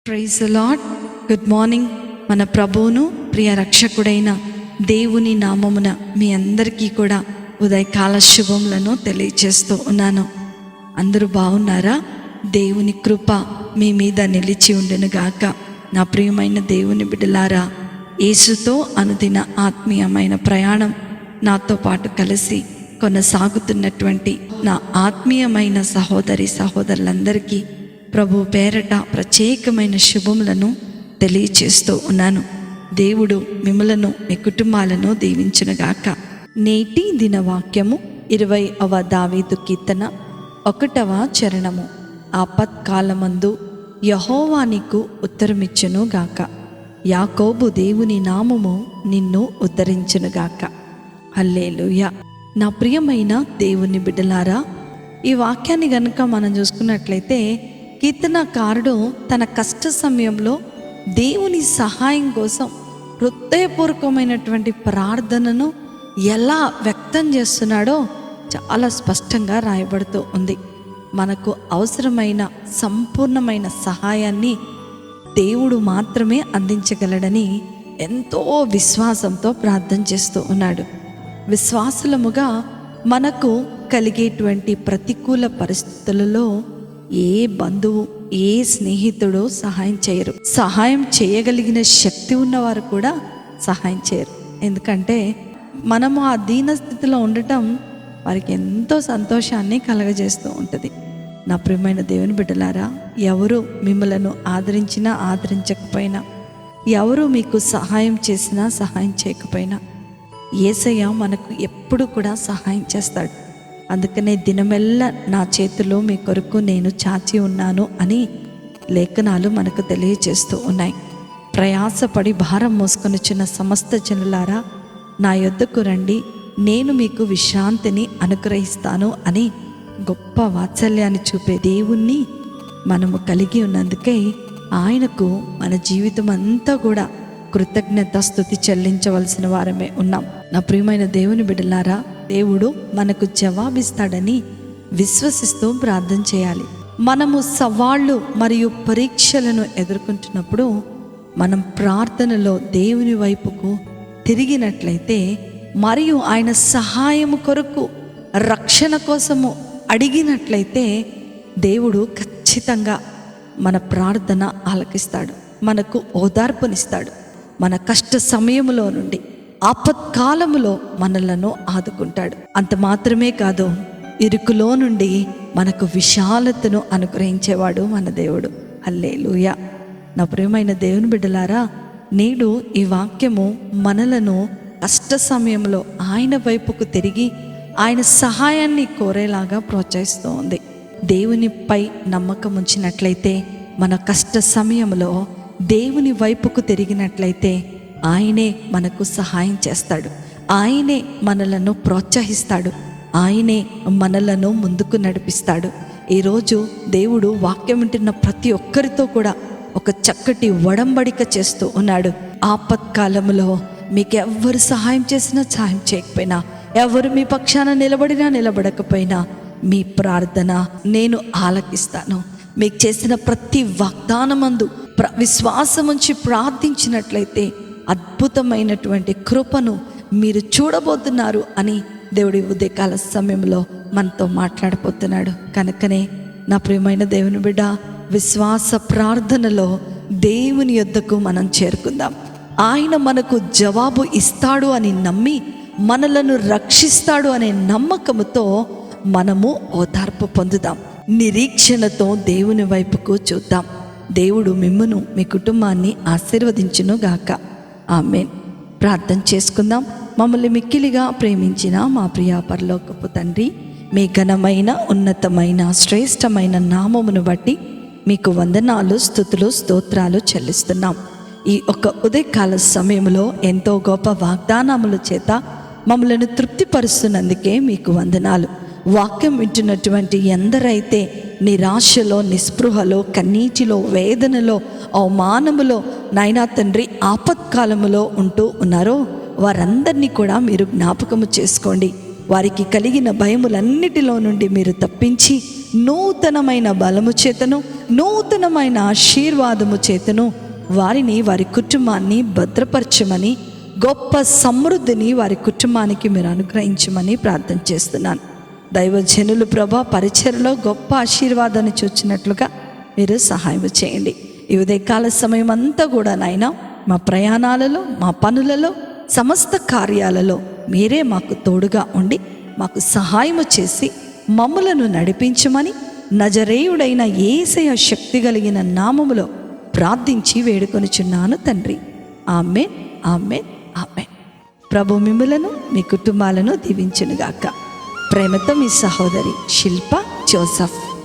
Praise the Lord. Good morning. మన ప్రభువును ప్రియ రక్షకుడైన దేవుని నామమున మీ అందరికీ కూడా ఉదయకాల శుభములను తెలియచేస్తూ ఉన్నాను. అందరూ బాగున్నారా? దేవుని కృప మీ మీద నిలిచి ఉండునుగాక. నా ప్రియమైన దేవుని బిడ్డలారా, యేసుతో అనుదిన ఆత్మీయమైన ప్రయాణం నాతో పాటు కలిసి కొనసాగుతున్నటువంటి నా ఆత్మీయమైన సహోదరి సహోదరులందరికీ ప్రభు పేరట ప్రత్యేకమైన శుభములను తెలియచేస్తూ ఉన్నాను. దేవుడు మిమ్మలను మీ కుటుంబాలను దీవించునుగాక. నేటి దిన వాక్యము 20వ దావీదు కీర్తన 1వ చరణము. ఆపత్కాలమందు యెహోవా నీకు ఉత్తరమిచ్చునుగాక. యాకోబు దేవుని నామము నిన్ను ఉద్ధరించునుగాక. హల్లెలూయా. నా ప్రియమైన దేవుని బిడ్డలారా, ఈ వాక్యాన్ని గనుక మనం చూసుకున్నట్లయితే కీర్తనకారుడు తన కష్ట సమయంలో దేవుని సహాయం కోసం హృదయపూర్వకమైనటువంటి ప్రార్థనను ఎలా వ్యక్తం చేస్తున్నాడో చాలా స్పష్టంగా రాయబడుతూ ఉంది. మనకు అవసరమైన సంపూర్ణమైన సహాయాన్ని దేవుడు మాత్రమే అందించగలడని ఎంతో విశ్వాసంతో ప్రార్థన చేస్తూ ఉన్నాడు. విశ్వాసులముగా మనకు కలిగేటువంటి ప్రతికూల పరిస్థితులలో ఏ బంధువు, ఏ స్నేహితుడు సహాయం చేయరు. సహాయం చేయగలిగిన శక్తి ఉన్నవారు కూడా సహాయం చేయరు. ఎందుకంటే మనము ఆ దీన స్థితిలో ఉండటం వారికి ఎంతో సంతోషాన్ని కలగజేస్తూ ఉంటుంది. నా ప్రియమైన దేవుని బిడ్డలారా, ఎవరు మిమ్మలను ఆదరించినా ఆదరించకపోయినా, ఎవరు మీకు సహాయం చేసినా సహాయం చేయకపోయినా, యేసయ్య మనకు ఎప్పుడు కూడా సహాయం చేస్తాడు. అందుకనే దినమెల్లా నా చేతిలో మీ కొరకు నేను చాచి ఉన్నాను అని లేఖనాలు మనకు తెలియజేస్తూ ఉన్నాయి. ప్రయాసపడి భారం మోసుకొనిచున్న సమస్త జనులారా, నా యొద్దకు రండి, నేను మీకు విశ్రాంతిని అనుగ్రహిస్తాను అని గొప్ప వాత్సల్యాన్ని చూపే దేవుణ్ణి మనము కలిగి ఉన్నందుకే ఆయనకు మన జీవితం అంతా కూడా కృతజ్ఞత స్తుతి చెల్లించవలసిన వారమే ఉన్నాం. నా ప్రియమైన దేవుని బిడ్డలారా, దేవుడు మనకు జవాబిస్తాడని విశ్వసిస్తూ ప్రార్థన చేయాలి. మనము సవాళ్ళు మరియు పరీక్షలను ఎదుర్కొంటున్నప్పుడు మనం ప్రార్థనలో దేవుని వైపుకు తిరిగినట్లయితే మరియు ఆయన సహాయము కొరకు రక్షణ కోసము అడిగినట్లయితే దేవుడు ఖచ్చితంగా మన ప్రార్థన ఆలకిస్తాడు, మనకు ఓదార్పునిస్తాడు. మన కష్ట సమయములో నుండి, ఆపత్కాలములో మనలను ఆదుకుంటాడు. అంత మాత్రమే కాదు, ఇరుకులో నుండి మనకు విశాలతను అనుగ్రహించేవాడు మన దేవుడు. హల్లెలూయా. నా ప్రియమైన దేవుని బిడ్డలారా, నేడు ఈ వాక్యము మనలను కష్ట సమయంలో ఆయన వైపుకు తిరిగి ఆయన సహాయాన్ని కోరేలాగా ప్రోత్సహిస్తూ ఉంది. దేవునిపై నమ్మకం ఉంచినట్లయితే, మన కష్ట సమయంలో దేవుని వైపుకు తిరిగినట్లయితే ఆయనే మనకు సహాయం చేస్తాడు, ఆయనే మనలను ప్రోత్సహిస్తాడు, ఆయనే మనలను ముందుకు నడిపిస్తాడు. ఈరోజు దేవుడు వాక్యం వింటున్న ప్రతి ఒక్కరితో కూడా ఒక చక్కటి ఒడంబడిక చేస్తూ ఉన్నాడు. ఆపత్కాలంలో మీకు ఎవ్వరు సహాయం చేసినా సహాయం చేయకపోయినా, ఎవరు మీ పక్షాన నిలబడినా నిలబడకపోయినా, మీ ప్రార్థన నేను ఆలకిస్తాను. మీకు చేసిన ప్రతి వాగ్దానమందు విశ్వాసముంచి ప్రార్థించినట్లయితే అద్భుతమైనటువంటి కృపను మీరు చూడబోతున్నారు అని దేవుడి ఉదయకాల సమయంలో మనతో మాట్లాడబోతున్నాడు. కనుకనే నా ప్రియమైన దేవుని బిడ్డ, విశ్వాస ప్రార్థనలో దేవుని యొద్దకు మనం చేరుకుందాం. ఆయన మనకు జవాబు ఇస్తాడు అని నమ్మి మనలను రక్షిస్తాడు అనే నమ్మకముతో మనము ఓదార్పు పొందుదాం. నిరీక్షణతో దేవుని వైపుకు చూద్దాం. దేవుడు మిమ్మును మీ కుటుంబాన్ని ఆశీర్వదించును గాక. ఆమేన్. ప్రార్థన చేసుకుందాం. మమ్మల్ని మిక్కిలిగా ప్రేమించిన మా ప్రియ పరలోకపు తండ్రి, మీ ఘనమైన ఉన్నతమైన శ్రేష్టమైన నామమును బట్టి మీకు వందనాలు, స్తుతులు, స్తోత్రాలు చెల్లిస్తున్నాం. ఈ ఒక్క ఉదయకాల సమయంలో ఎంతో గొప్ప వాగ్దానముల చేత మమ్మల్ని తృప్తిపరుస్తున్నందుకే మీకు వందనాలు. వాక్యం వింటున్నటువంటి ఎందరైతే నిరాశలో, నిస్పృహలో, కన్నీటిలో, వేదనలో, అవమానములో, నాయనా తండ్రి ఆపత్కాలములో ఉంటూ ఉన్నారో వారందరినీ కూడా మీరు జ్ఞాపకము చేసుకోండి. వారికి కలిగిన భయములన్నిటిలో నుండి మీరు తప్పించి నూతనమైన బలము చేతను, నూతనమైన ఆశీర్వాదము చేతను వారిని, వారి కుటుంబాన్ని భద్రపరచమని, గొప్ప సమృద్ధిని వారి కుటుంబానికి మీరు అనుగ్రహించమని ప్రార్థన చేస్తున్నాను. దైవజనులు ప్రభా పరిచర్లో గొప్ప ఆశీర్వాదాన్ని చూచినట్లుగా మీరు సహాయం చేయండి. ఈ ఉదయకాల సమయం అంతా కూడా నాయనా మా ప్రయాణాలలో, మా పనులలో, సమస్త కార్యాలలో మీరే మాకు తోడుగా ఉండి మాకు సహాయము చేసి మమ్ములను నడిపించమని నజరేయుడైన యేసయ్య శక్తి కలిగిన నామములో ప్రార్థించి వేడుకొనుచున్నాను తండ్రి. ఆమేన్, ఆమేన్, ఆమేన్. ప్రభు మిమ్ములను, మీ కుటుంబాలను దీవించునుగాక. ప్రేమతో మీ సహోదరి శిల్ప జోసఫ్.